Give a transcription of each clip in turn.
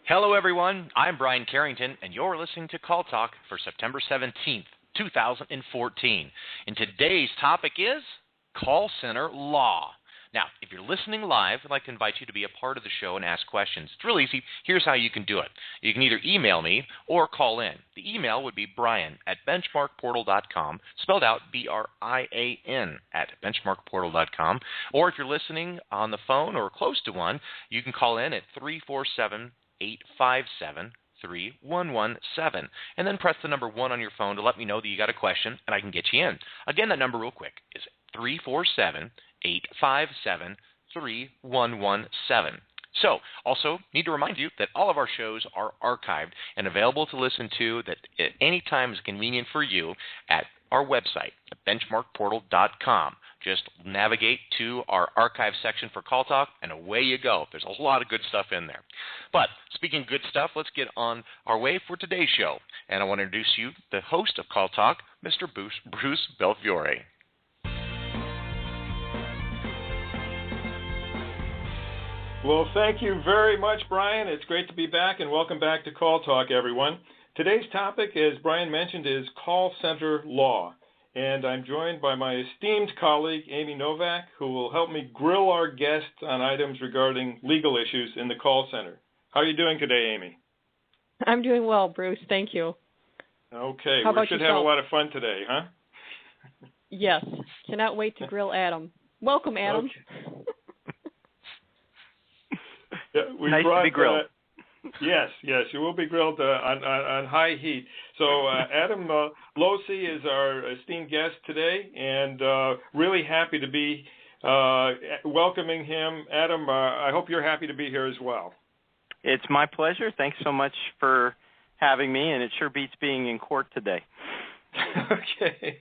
Hello, everyone. I'm Brian Carrington, and you're listening to Call Talk for September 17th, 2014. And today's topic is call center law. Now, if you're listening live, I'd like to invite you to be a part of the show and ask questions. It's real easy. Here's how you can do it. You can either email me or call in. The email would be brian@benchmarkportal.com, spelled out BRIAN @benchmarkportal.com. Or if you're listening on the phone or close to one, you can call in at 347-857-3117, and then press the number 1 on your phone to let me know that you got a question, and I can get you in. Again, that number real quick is 347-857-3117. So, also need to remind you that all of our shows are archived and available to listen to at any time is convenient for you at our website, at benchmarkportal.com. Just navigate to our archive section for Call Talk, and away you go. There's a lot of good stuff in there. But speaking of good stuff, let's get on our way for today's show. And I want to introduce you, the host of Call Talk, Mr. Bruce Belfiore. Well, thank you very much, Brian. It's great to be back, and welcome back to Call Talk, everyone. Today's topic, as Brian mentioned, is call center law. And I'm joined by my esteemed colleague, Amy Novak, who will help me grill our guests on items regarding legal issues in the call center. How are you doing today, Amy? I'm doing well, Bruce. Thank you. Okay. We should have a lot of fun today, huh? Yes. Cannot wait to grill Adam. Welcome, Adam. Okay. Nice to be grilled. Yes, you will be grilled on high heat. So Adam Losey is our esteemed guest today, and really happy to be welcoming him. Adam, I hope you're happy to be here as well. It's my pleasure. Thanks so much for having me, and it sure beats being in court today. Okay.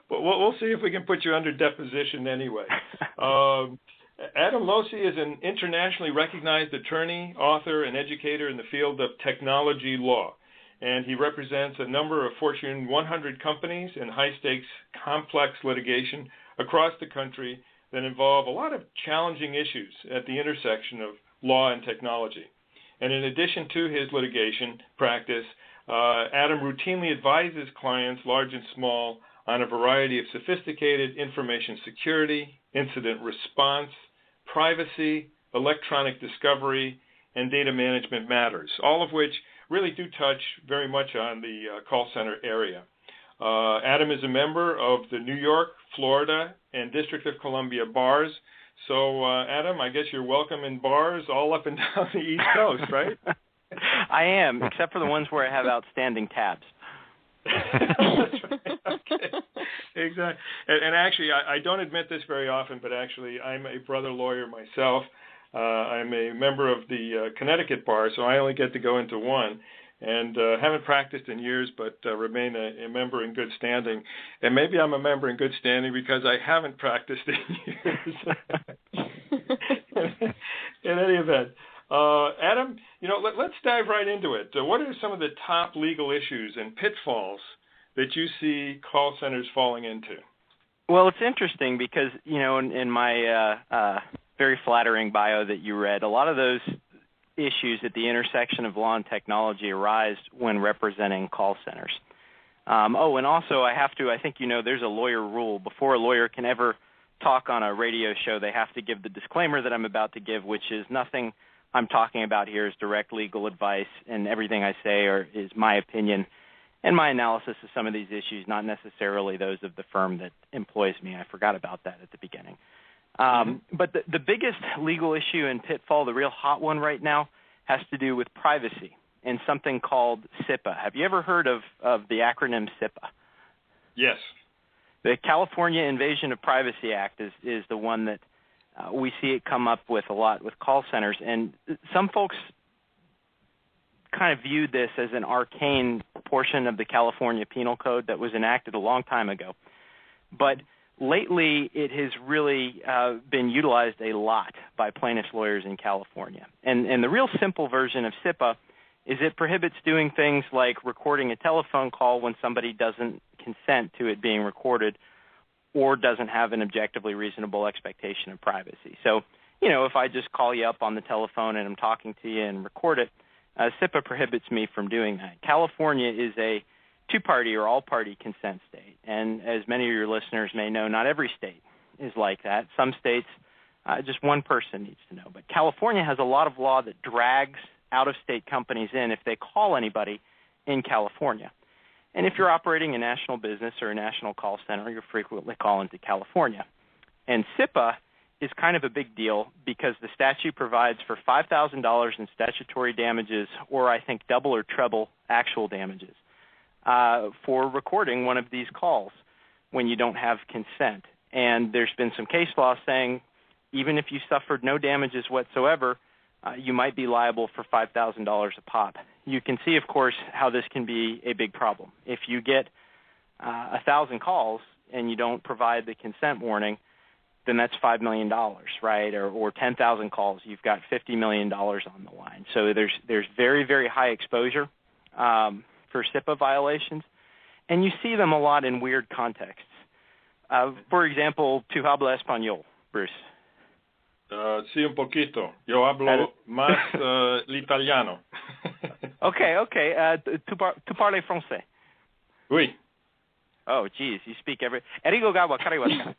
Well, we'll see if we can put you under deposition anyway. Adam Losey is an internationally recognized attorney, author, and educator in the field of technology law, and he represents a number of Fortune 100 companies in high-stakes, complex litigation across the country that involve a lot of challenging issues at the intersection of law and technology. And in addition to his litigation practice, Adam routinely advises clients, large and small, on a variety of sophisticated information security, incident response, privacy, electronic discovery, and data management matters, all of which really do touch very much on the call center area. Adam is a member of the New York, Florida, and District of Columbia bars. So, Adam, I guess you're welcome in bars all up and down the East Coast, right? I am, except for the ones where I have outstanding tabs. That's right. Okay. Exactly. And actually, I don't admit this very often, but actually, I'm a brother lawyer myself. I'm a member of the Connecticut bar, so I only get to go into one. And haven't practiced in years, but remain a member in good standing. And maybe I'm a member in good standing because I haven't practiced in years. In any event. Adam, let's dive right into it. What are some of the top legal issues and pitfalls that you see call centers falling into? Well, it's interesting because, in my very flattering bio that you read, a lot of those issues at the intersection of law and technology arise when representing call centers. And also I think there's a lawyer rule. Before a lawyer can ever talk on a radio show, they have to give the disclaimer that I'm about to give, which is nothing I'm talking about here is direct legal advice, and everything I say is my opinion and my analysis of some of these issues, not necessarily those of the firm that employs me. I forgot about that at the beginning. But the biggest legal issue and pitfall, the real hot one right now, has to do with privacy and something called SIPA. Have you ever heard of the acronym SIPA? Yes. The California Invasion of Privacy Act is the one that we see it come up with a lot with call centers. And some folks kind of viewed this as an arcane portion of the California Penal Code that was enacted a long time ago. But lately, it has really been utilized a lot by plaintiffs' lawyers in California. And the real simple version of SIPA is it prohibits doing things like recording a telephone call when somebody doesn't consent to it being recorded or doesn't have an objectively reasonable expectation of privacy. So, if I just call you up on the telephone and I'm talking to you and record it, SIPA prohibits me from doing that. California is a two-party or all-party consent state, and as many of your listeners may know, not every state is like that. Some states, just one person needs to know. But California has a lot of law that drags out-of-state companies in if they call anybody in California. And if you're operating a national business or a national call center, you're frequently calling to California. And SIPA is kind of a big deal because the statute provides for $5,000 in statutory damages, or I think double or treble actual damages, for recording one of these calls when you don't have consent. And there's been some case law saying even if you suffered no damages whatsoever, you might be liable for $5,000 a pop. You can see, of course, how this can be a big problem. If you get 1,000 calls and you don't provide the consent warning, then that's $5 million, right? Or 10,000 calls, you've got $50 million on the line. So there's very, very high exposure for SIPA violations, and you see them a lot in weird contexts. For example, tu habla español, Bruce? Sí, un poquito. Yo hablo más l'italiano. Okay. Tu parles français? Oui. Oh, geez, you speak Erigo gawa kariwaka.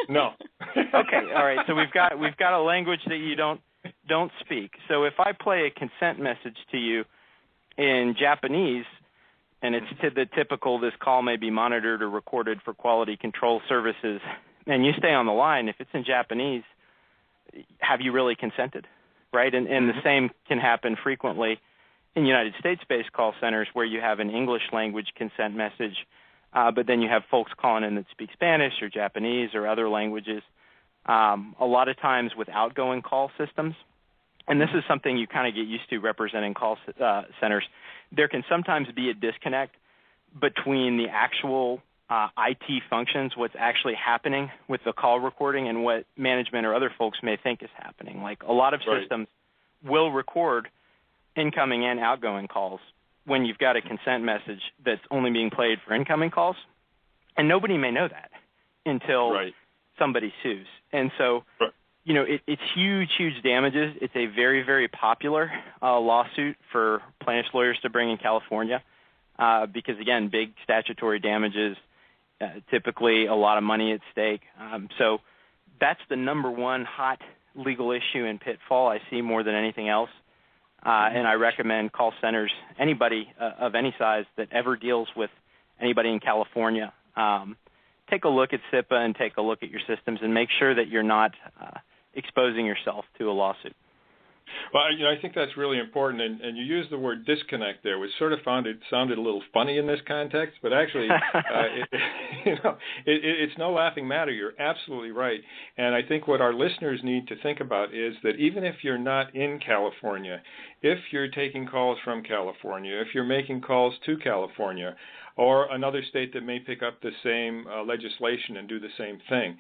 No. Okay, all right. So we've got a language that you don't speak. So if I play a consent message to you in Japanese, and it's the typical, this call may be monitored or recorded for quality control services, and you stay on the line, if it's in Japanese, have you really consented, right? And the same can happen frequently in United States-based call centers where you have an English language consent message, but then you have folks calling in that speak Spanish or Japanese or other languages, a lot of times with outgoing call systems. And this is something you kind of get used to representing call centers. There can sometimes be a disconnect between the actual IT functions, what's actually happening with the call recording, and what management or other folks may think is happening. Like a lot of systems will record incoming and outgoing calls when you've got a consent message that's only being played for incoming calls, and nobody may know that until somebody sues. And so, it's huge damages. It's a very, very popular lawsuit for plaintiffs' lawyers to bring in California because, again, big statutory damages, typically a lot of money at stake. So that's the number one hot legal issue and pitfall I see more than anything else. And I recommend call centers, anybody of any size that ever deals with anybody in California, take a look at SIPA and take a look at your systems and make sure that you're not exposing yourself to a lawsuit. Well, I think that's really important, and you used the word disconnect there, which sort of sounded a little funny in this context, but actually, it's no laughing matter. You're absolutely right, and I think what our listeners need to think about is that even if you're not in California, if you're taking calls from California, if you're making calls to California, or another state that may pick up the same legislation and do the same thing.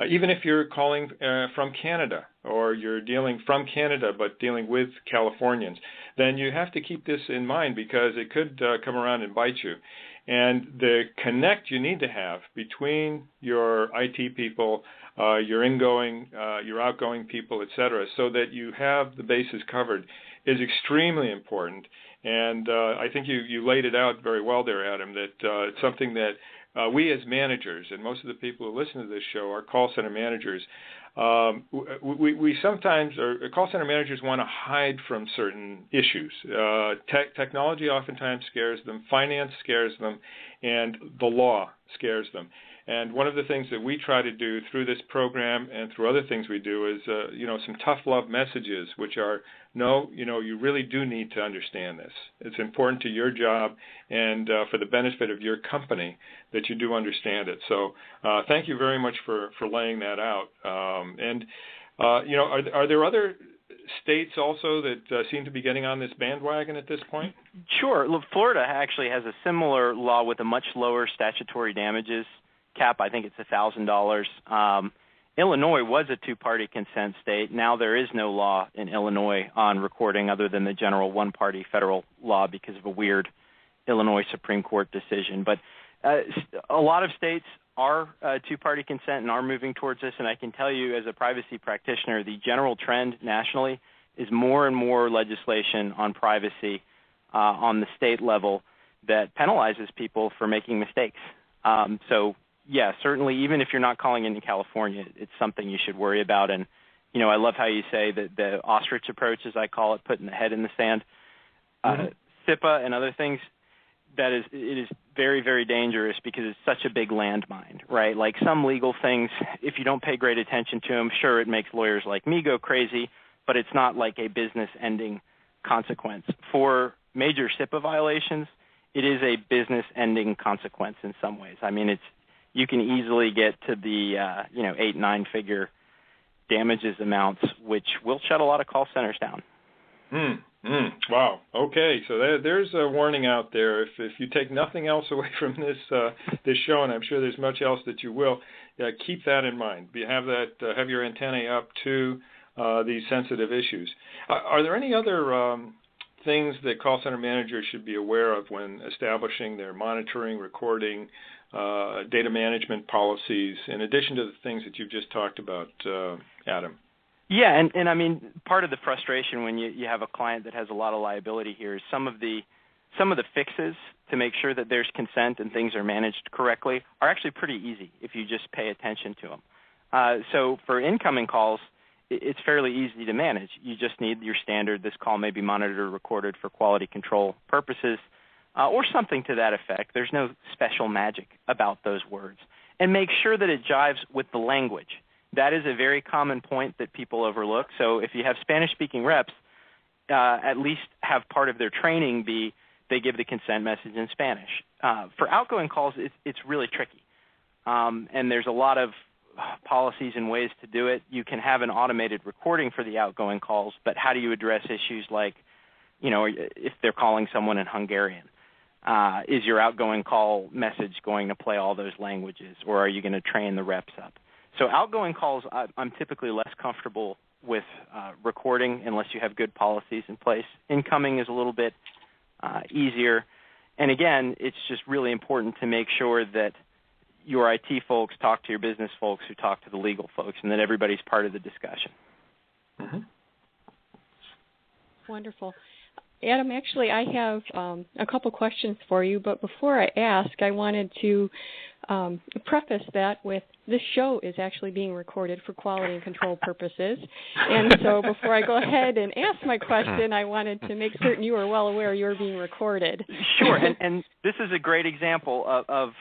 Even if you're calling from Canada, or you're dealing from Canada but dealing with Californians, then you have to keep this in mind because it could come around and bite you. And the connect you need to have between your IT people, your outgoing people, et cetera, so that you have the bases covered is extremely important. And I think you laid it out very well there, Adam, that it's something that we as managers, and most of the people who listen to this show are call center managers, we sometimes, or call center managers want to hide from certain issues. Technology oftentimes scares them, finance scares them, and the law scares them. And one of the things that we try to do through this program and through other things we do is, some tough love messages, which are, you really do need to understand this. It's important to your job and for the benefit of your company that you do understand it. So thank you very much for laying that out. Are there other states also that seem to be getting on this bandwagon at this point? Sure. Look, Florida actually has a similar law with a much lower statutory damages cap. I think it's $1,000. Illinois was a two-party consent state. Now there is no law in Illinois on recording other than the general one-party federal law because of a weird Illinois Supreme Court decision. But a lot of states are two-party consent and are moving towards this, and I can tell you as a privacy practitioner, the general trend nationally is more and more legislation on privacy on the state level that penalizes people for making mistakes. So, yeah, certainly even if you're not calling into California, it's something you should worry about. And, you know, I love how you say that the ostrich approach, as I call it, putting the head in the sand. SIPA and other things, it is very, very dangerous because it's such a big landmine, right? Like some legal things, if you don't pay great attention to them, sure, it makes lawyers like me go crazy, but it's not like a business-ending consequence. For major SIPA violations, it is a business-ending consequence in some ways. I mean, you can easily get to the 8-9-figure damages amounts, which will shut a lot of call centers down. Wow. Okay, so there's a warning out there. If you take nothing else away from this show, and I'm sure there's much else that you will, keep that in mind. Have your antennae up to these sensitive issues. Are there any other things that call center managers should be aware of when establishing their monitoring, recording, data management policies, in addition to the things that you've just talked about, Adam? Yeah, and I mean, part of the frustration when you have a client that has a lot of liability here is some of the fixes to make sure that there's consent and things are managed correctly are actually pretty easy if you just pay attention to them. So for incoming calls, it's fairly easy to manage. You just need your standard, this call may be monitored or recorded for quality control purposes, or something to that effect. There's no special magic about those words. And make sure that it jives with the language. That is a very common point that people overlook. So if you have Spanish-speaking reps, at least have part of their training be they give the consent message in Spanish. For outgoing calls, it's really tricky. And there's a lot of policies and ways to do it. You can have an automated recording for the outgoing calls, but how do you address issues like, if they're calling someone in Hungarian? Is your outgoing call message going to play all those languages, or are you going to train the reps up? So outgoing calls, I'm typically less comfortable with recording unless you have good policies in place. Incoming is a little bit easier. And again, it's just really important to make sure that your IT folks talk to your business folks who talk to the legal folks, and that everybody's part of the discussion. Wonderful. Adam, actually, I have a couple questions for you, but before I ask, I wanted to preface that with this show is actually being recorded for quality and control purposes. And so before I go ahead and ask my question, I wanted to make certain you are well aware you're being recorded. Sure, and this is a great example of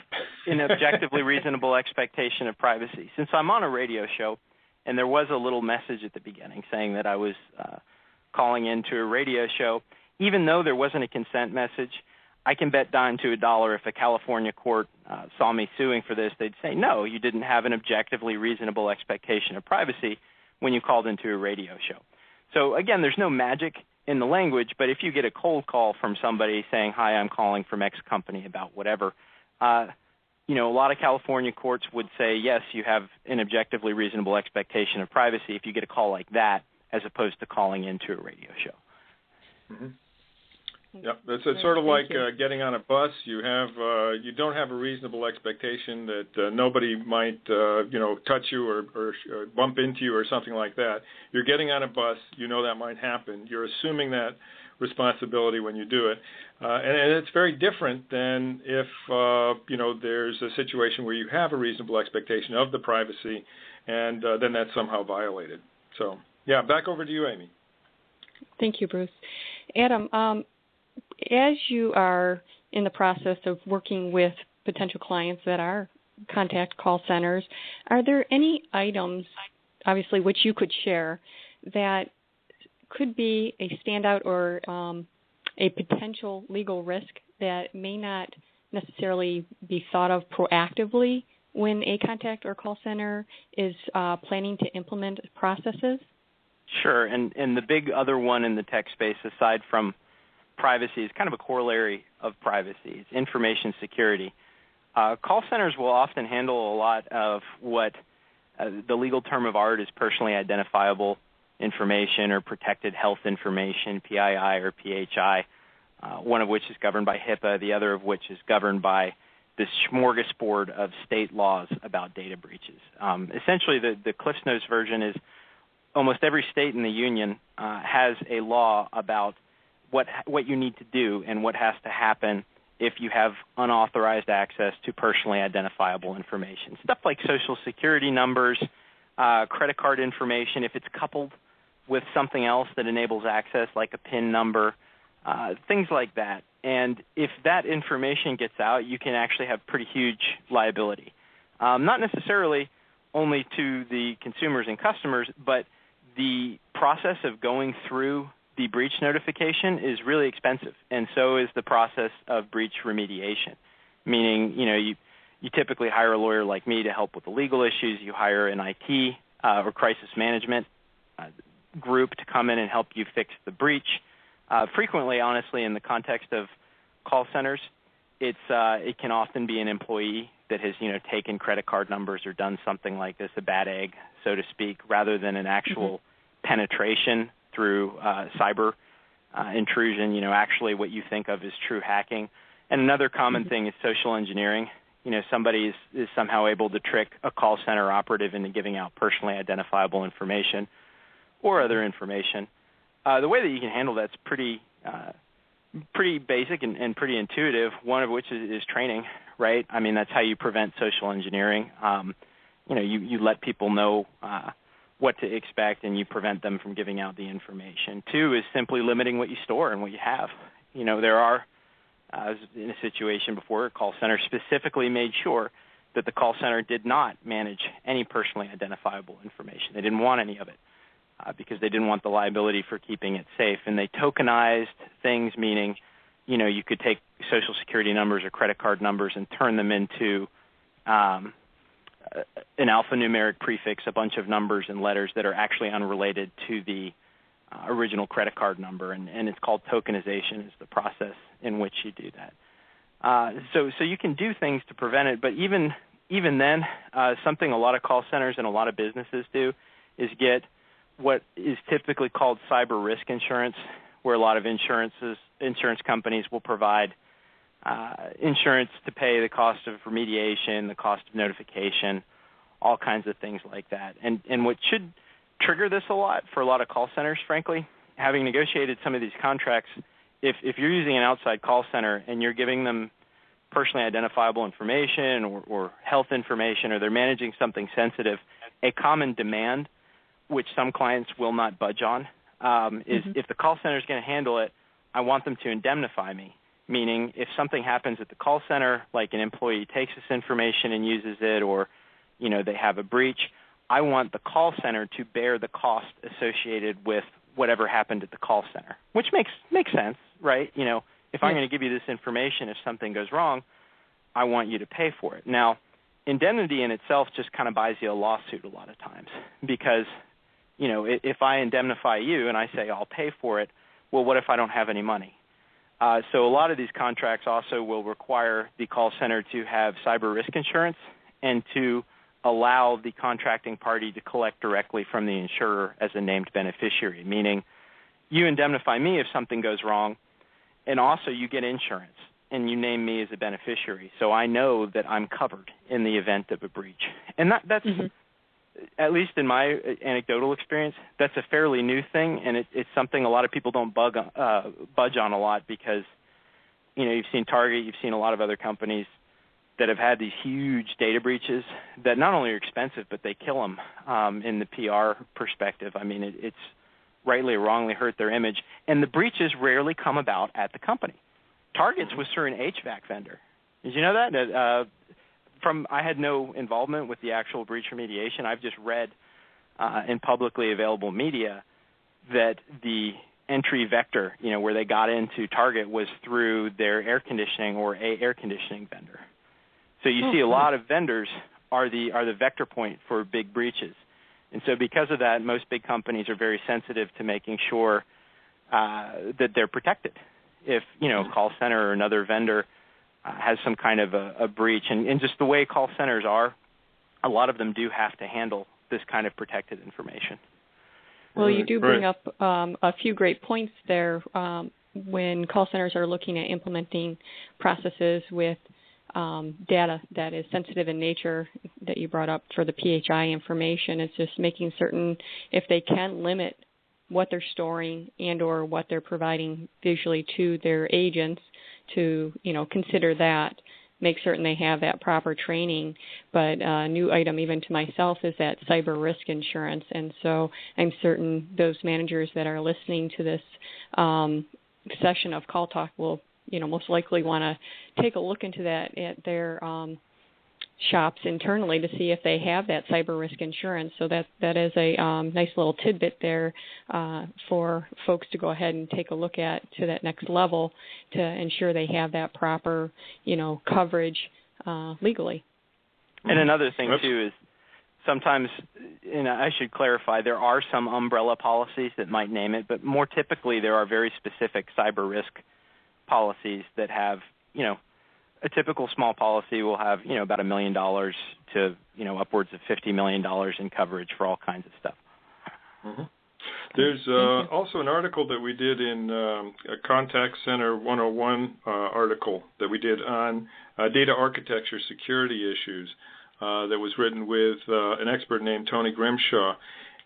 an objectively reasonable expectation of privacy. Since I'm on a radio show, and there was a little message at the beginning saying that I was calling into a radio show, even though there wasn't a consent message, I can bet dime to a dollar if a California court saw me suing for this, they'd say, no, you didn't have an objectively reasonable expectation of privacy when you called into a radio show. So, again, there's no magic in the language, but if you get a cold call from somebody saying, hi, I'm calling from X company about whatever, a lot of California courts would say, yes, you have an objectively reasonable expectation of privacy if you get a call like that as opposed to calling into a radio show. Yep, it's sort of like getting on a bus. You don't have a reasonable expectation that nobody might touch you or bump into you or something like that. You're getting on a bus. You know that might happen. You're assuming that responsibility when you do it, and it's very different than if there's a situation where you have a reasonable expectation of the privacy, and then that's somehow violated. So yeah, back over to you, Amy. Thank you, Bruce. Adam, as you are in the process of working with potential clients that are contact call centers, are there any items, obviously, which you could share that could be a standout or a potential legal risk that may not necessarily be thought of proactively when a contact or call center is planning to implement processes? Sure, and the big other one in the tech space, aside from privacy, is kind of a corollary of privacy. It's information security. Call centers will often handle a lot of what the legal term of art is personally identifiable information or protected health information, PII or PHI, one of which is governed by HIPAA, the other of which is governed by this smorgasbord of state laws about data breaches. Essentially, the CliffsNotes version is almost every state in the union has a law about what you need to do and what has to happen if you have unauthorized access to personally identifiable information. Stuff like Social Security numbers, credit card information, if it's coupled with something else that enables access, like a PIN number, things like that. And if that information gets out, you can actually have pretty huge liability. Not necessarily only to the consumers and customers, but the process of going through the breach notification is really expensive, and so is the process of breach remediation, meaning, you typically hire a lawyer like me to help with the legal issues. You hire an IT or crisis management group to come in and help you fix the breach. Frequently, honestly, in the context of call centers, it can often be an employee that has, taken credit card numbers or done something like this, a bad egg, so to speak, rather than an actual penetration through cyber intrusion, actually what you think of as true hacking. And another common thing is social engineering. Somebody is somehow able to trick a call center operative into giving out personally identifiable information or other information. The way that you can handle that's pretty basic and pretty intuitive, one of which is training, right? I mean, that's how you prevent social engineering. You let people know what to expect, and you prevent them from giving out the information. 2 is simply limiting what you store and what you have. There are, I was in a situation before, a call center specifically made sure that the call center did not manage any personally identifiable information. They didn't want any of it because they didn't want the liability for keeping it safe. And they tokenized things, meaning, you could take Social Security numbers or credit card numbers and turn them into an alphanumeric prefix, a bunch of numbers and letters that are actually unrelated to the original credit card number, and it's called tokenization is the process in which you do that. So you can do things to prevent it, but even then, something a lot of call centers and a lot of businesses do is get what is typically called cyber risk insurance, where a lot of insurance companies will provide insurance to pay the cost of remediation, the cost of notification, all kinds of things like that. And what should trigger this a lot for a lot of call centers, frankly, having negotiated some of these contracts, if you're using an outside call center and you're giving them personally identifiable information or health information, or they're managing something sensitive, a common demand, which some clients will not budge on, is if the call center is going to handle it, I want them to indemnify me. Meaning, if something happens at the call center, like an employee takes this information and uses it, or they have a breach, I want the call center to bear the cost associated with whatever happened at the call center, which makes sense, right? If I'm going to give you this information, if something goes wrong, I want you to pay for it. Now, indemnity in itself just kind of buys you a lawsuit a lot of times because, if I indemnify you and I say I'll pay for it, well, what if I don't have any money? So a lot of these contracts also will require the call center to have cyber risk insurance and to allow the contracting party to collect directly from the insurer as a named beneficiary, meaning you indemnify me if something goes wrong, and also you get insurance, and you name me as a beneficiary, so I know that I'm covered in the event of a breach. And that's at least in my anecdotal experience, that's a fairly new thing, and it's something a lot of people don't budge on a lot because, you've seen Target, you've seen a lot of other companies that have had these huge data breaches that not only are expensive, but they kill them in the PR perspective. I mean, it's rightly or wrongly hurt their image, and the breaches rarely come about at the company. Target's was through an HVAC vendor. Did you know that? I had no involvement with the actual breach remediation. I've just read in publicly available media that the entry vector, where they got into Target was through their air conditioning or a air conditioning vendor. So you see a lot of vendors are the vector point for big breaches. And so because of that, most big companies are very sensitive to making sure that they're protected. If, a call center or another vendor has some kind of a breach. And just the way call centers are, a lot of them do have to handle this kind of protected information. Well, you do bring up a few great points there when call centers are looking at implementing processes with data that is sensitive in nature that you brought up for the PHI information. It's just making certain if they can limit what they're storing and or what they're providing visually to their agents to, consider that, make certain they have that proper training. But a new item even to myself is that cyber risk insurance. And so I'm certain those managers that are listening to this session of Call Talk will, most likely want to take a look into that at their shops internally to see if they have that cyber risk insurance. So that is a nice little tidbit there for folks to go ahead and take a look at to that next level to ensure they have that proper, coverage legally. And another thing, too, is sometimes, and I should clarify, there are some umbrella policies that might name it, but more typically there are very specific cyber risk policies that have, a typical small policy will have, about $1 million to, upwards of $50 million in coverage for all kinds of stuff. Mm-hmm. There's also an article that we did in a Contact Center 101 article that we did on data architecture security issues that was written with an expert named Tony Grimshaw.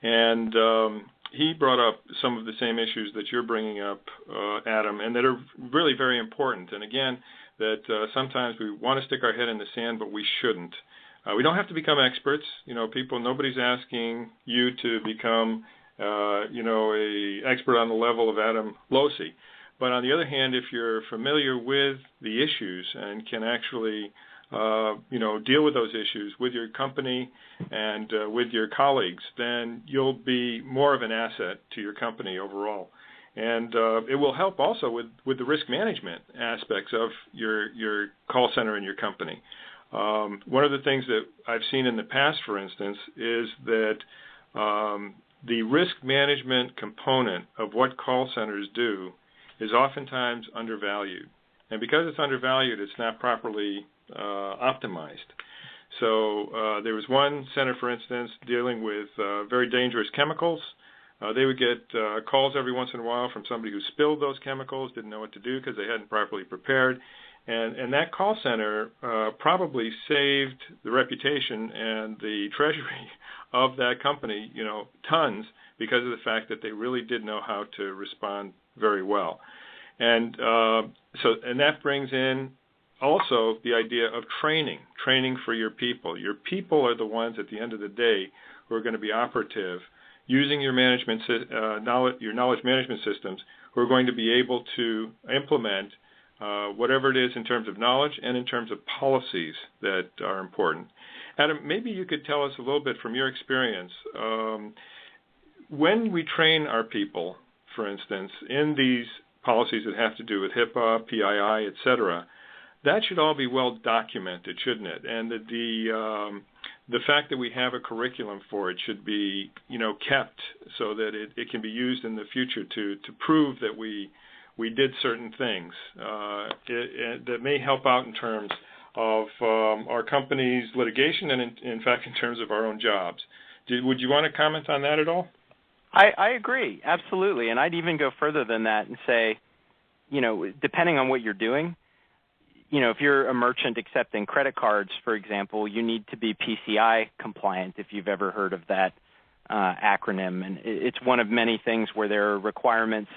And he brought up some of the same issues that you're bringing up, Adam, and that are really very important. And again, that sometimes we want to stick our head in the sand, but we shouldn't. We don't have to become experts. Nobody's asking you to become, a expert on the level of Adam Losey. But on the other hand, if you're familiar with the issues and can actually, deal with those issues with your company and with your colleagues, then you'll be more of an asset to your company overall. And it will help also with the risk management aspects of your call center and your company. One of the things that I've seen in the past, for instance, is that the risk management component of what call centers do is oftentimes undervalued. And because it's undervalued, it's not properly optimized. So there was one center, for instance, dealing with very dangerous chemicals. They would get calls every once in a while from somebody who spilled those chemicals, didn't know what to do because they hadn't properly prepared. And that call center probably saved the reputation and the treasury of that company, tons, because of the fact that they really did know how to respond very well. And and that brings in also the idea of training for your people. Your people are the ones at the end of the day who are going to be operative, using your knowledge management systems, who are going to be able to implement whatever it is in terms of knowledge and in terms of policies that are important. Adam, maybe you could tell us a little bit from your experience. When we train our people, for instance, in these policies that have to do with HIPAA, PII, et cetera, that should all be well documented, shouldn't it? And the fact that we have a curriculum for it should be, kept so that it can be used in the future to prove that we did certain things that may help out in terms of our company's litigation and, in fact, in terms of our own jobs. Would you want to comment on that at all? I agree, absolutely. And I'd even go further than that and say, depending on what you're doing, if you're a merchant accepting credit cards, for example, you need to be PCI compliant, if you've ever heard of that acronym. And it's one of many things where there are requirements,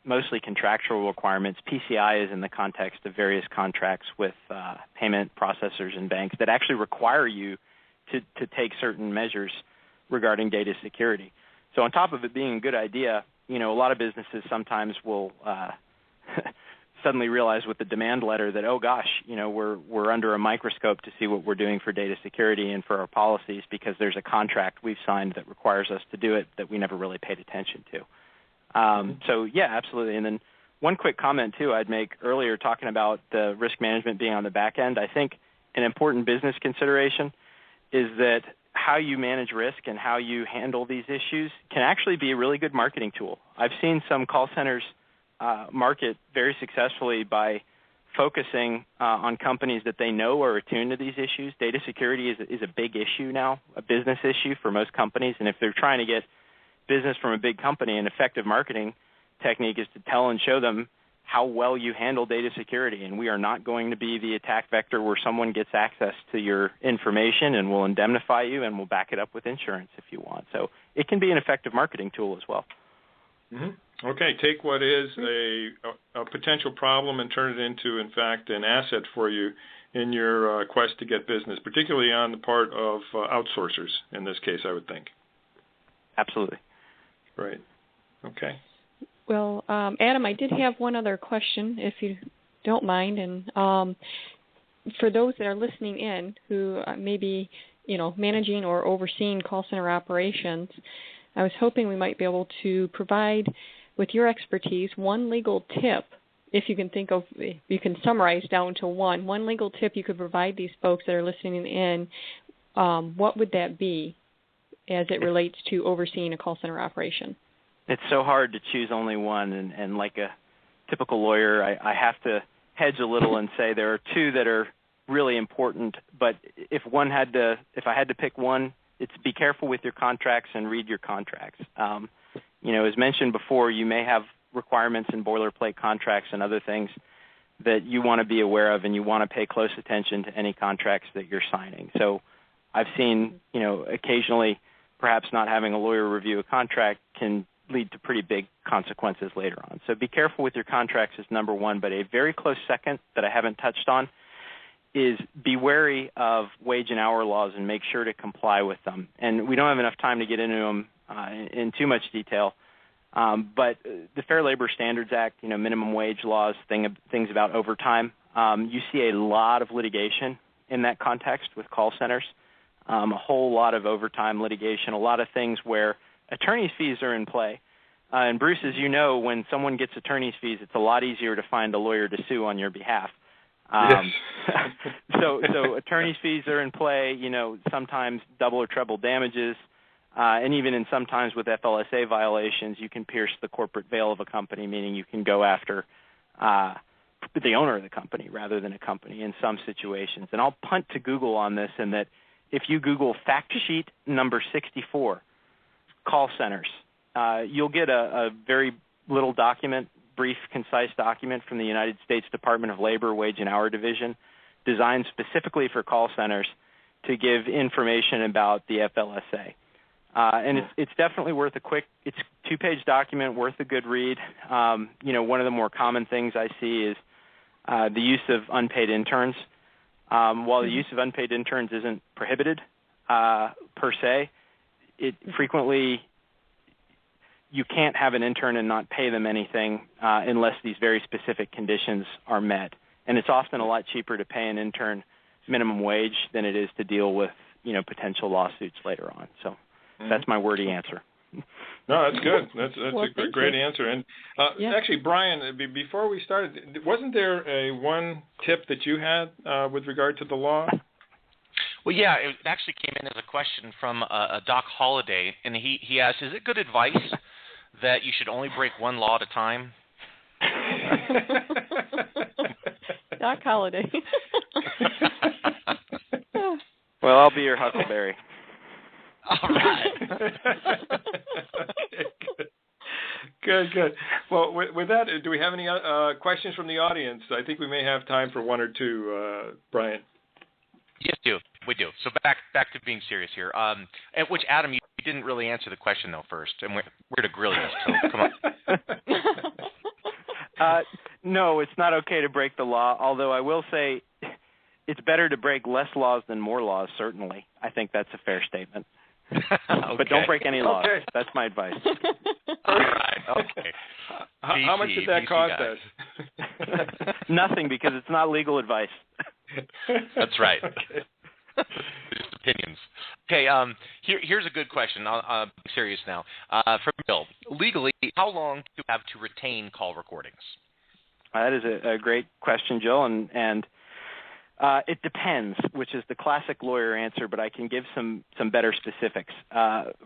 mostly contractual requirements. PCI is in the context of various contracts with payment processors and banks that actually require you to take certain measures regarding data security. So on top of it being a good idea, a lot of businesses sometimes will suddenly realize with the demand letter that, oh gosh, we're under a microscope to see what we're doing for data security and for our policies because there's a contract we've signed that requires us to do it that we never really paid attention to. So yeah, absolutely. And then one quick comment too I'd make earlier talking about the risk management being on the back end. I think an important business consideration is that how you manage risk and how you handle these issues can actually be a really good marketing tool. I've seen some call centers market very successfully by focusing on companies that they know are attuned to these issues. Data security is a big issue now, a business issue for most companies. And if they're trying to get business from a big company, an effective marketing technique is to tell and show them how well you handle data security. And we are not going to be the attack vector where someone gets access to your information and will indemnify you and will back it up with insurance if you want. So it can be an effective marketing tool as well. Mm-hmm. Okay, take what is a potential problem and turn it into, in fact, an asset for you in your quest to get business, particularly on the part of outsourcers in this case, I would think. Absolutely. Right. Okay. Well, Adam, I did have one other question, if you don't mind. And for those that are listening in who may be, managing or overseeing call center operations, I was hoping we might be able to provide, with your expertise, one legal tip. If you can summarize down to one legal tip you could provide these folks that are listening in, what would that be as it relates to overseeing a call center operation? It's so hard to choose only one, and like a typical lawyer, I have to hedge a little and say there are two that are really important, but if I had to pick one, it's be careful with your contracts and read your contracts. As mentioned before, you may have requirements in boilerplate contracts and other things that you want to be aware of, and you want to pay close attention to any contracts that you're signing. So I've seen, occasionally perhaps not having a lawyer review a contract can lead to pretty big consequences later on. So be careful with your contracts is number one, but a very close second that I haven't touched on is be wary of wage and hour laws and make sure to comply with them. And we don't have enough time to get into them in too much detail, but the Fair Labor Standards Act, minimum wage laws, things about overtime, you see a lot of litigation in that context with call centers, a whole lot of overtime litigation, a lot of things where attorney's fees are in play. And Bruce, as you know, when someone gets attorney's fees, it's a lot easier to find a lawyer to sue on your behalf. Yes. So attorney's fees are in play, sometimes double or treble damages, and even sometimes with FLSA violations, you can pierce the corporate veil of a company, meaning you can go after the owner of the company rather than a company in some situations. And I'll punt to Google on this in that if you Google fact sheet number 64, call centers, you'll get a very little document, brief, concise document from the United States Department of Labor Wage and Hour Division designed specifically for call centers to give information about the FLSA. And it's definitely worth it's a 2-page document, worth a good read. One of the more common things I see is the use of unpaid interns. While the use of unpaid interns isn't prohibited per se, it frequently you can't have an intern and not pay them anything unless these very specific conditions are met. And it's often a lot cheaper to pay an intern minimum wage than it is to deal with, potential lawsuits later on. So that's my wordy answer. No, that's good. That's a great you. answer. And actually, Brian, before we started, wasn't there one tip that you had with regard to the law? Well, yeah, it actually came in as a question from a Doc Holliday, and he asked, is it good advice that you should only break one law at a time? Doc Holliday. Well, I'll be your Huckleberry. All right. Okay, good. Well, with that, do we have any questions from the audience? I think we may have time for one or two, Brian. Yes, we do. So back to being serious here. Which, Adam, you didn't really answer the question, though, first. And we're to grill you, so come on. No, it's not okay to break the law, although I will say it's better to break less laws than more laws, certainly. I think that's a fair statement. Okay. But don't break any laws. Okay. That's my advice. All right. Okay. How much did that cost us? Nothing, because it's not legal advice. That's right. Okay. Just opinions. Okay, here's a good question. I'm serious now. From Bill, legally, how long do you have to retain call recordings? That is a great question, Jill, and it depends, which is the classic lawyer answer, but I can give some better specifics.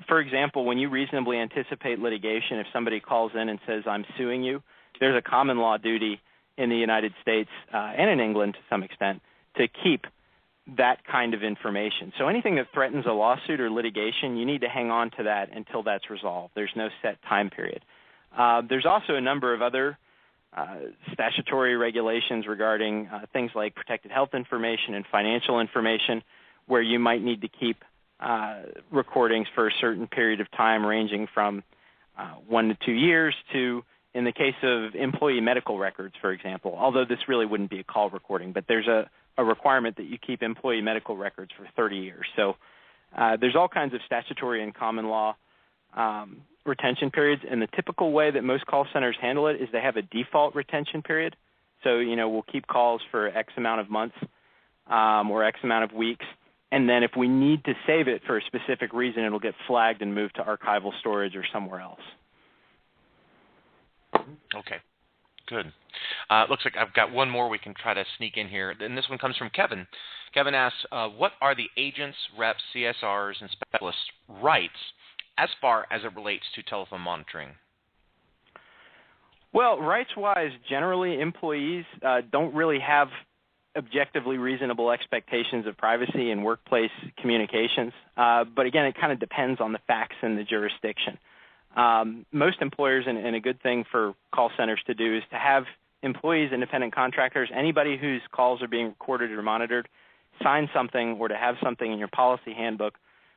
For example, when you reasonably anticipate litigation, if somebody calls in and says, I'm suing you, there's a common law duty in the United States and in England to some extent to keep that kind of information. So anything that threatens a lawsuit or litigation, you need to hang on to that until that's resolved. There's no set time period. There's also a number of other statutory regulations regarding things like protected health information and financial information, where you might need to keep recordings for a certain period of time, ranging from 1 to 2 years to, in the case of employee medical records, for example, although this really wouldn't be a call recording, but there's a requirement that you keep employee medical records for 30 years. So there's all kinds of statutory and common law retention periods, and the typical way that most call centers handle it is they have a default retention period. So, we'll keep calls for X amount of months or X amount of weeks, and then if we need to save it for a specific reason, it'll get flagged and moved to archival storage or somewhere else. Okay, good. Looks like I've got one more we can try to sneak in here, and this one comes from Kevin. Kevin asks, what are the agents, reps, CSRs, and specialists' rights as far as it relates to telephone monitoring? Well, rights-wise, generally employees don't really have objectively reasonable expectations of privacy in workplace communications. But again, it kind of depends on the facts and the jurisdiction. Most employers, and a good thing for call centers to do, is to have employees, independent contractors, anybody whose calls are being recorded or monitored, sign something or to have something in your policy handbook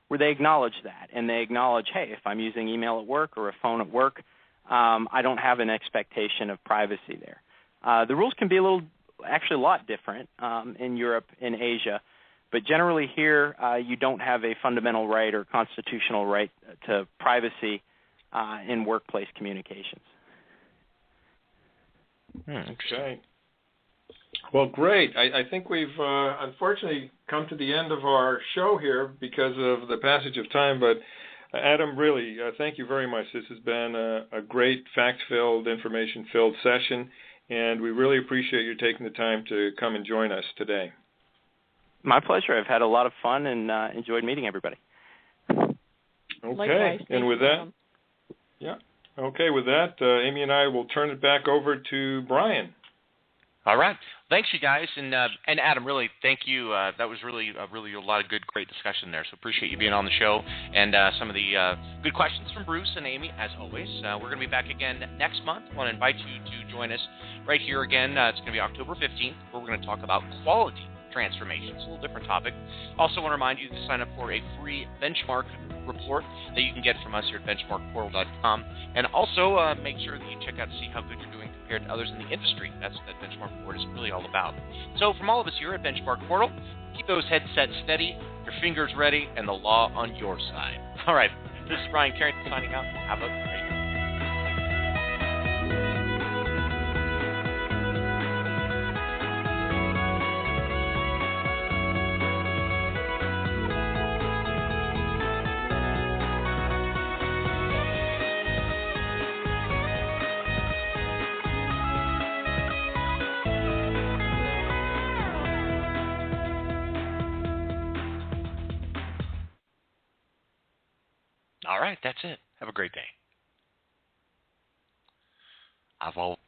where they acknowledge that. And they acknowledge, hey, if I'm using email at work or a phone at work, I don't have an expectation of privacy there. The rules can be actually a lot different in Europe and Asia. But generally here, you don't have a fundamental right or constitutional right to privacy in workplace communications. Okay. Well, great. I think we've unfortunately come to the end of our show here because of the passage of time. But Adam, really, thank you very much. This has been a great fact-filled, information-filled session, and we really appreciate you taking the time to come and join us today. My pleasure. I've had a lot of fun and enjoyed meeting everybody. Okay. Likewise. And with that, yeah. Okay, with that, Amy and I will turn it back over to Brian. All right. Thanks, you guys. And Adam, really, thank you. That was really a lot of great discussion there. So appreciate you being on the show and some of the good questions from Bruce and Amy, as always. We're going to be back again next month. I want to invite you to join us right here again. It's going to be October 15th, where we're going to talk about quality transformations, a little different topic. Also want to remind you to sign up for a free benchmark report that you can get from us here at BenchmarkPortal.com. And also make sure that you check out to see how good you're doing compared to others in the industry. That's what that benchmark report is really all about. So from all of us here at Benchmark Portal, keep those headsets steady, your fingers ready, and the law on your side. All right, this is Brian Carrington signing out. Have a great day. All right, that's it. Have a great day. I've all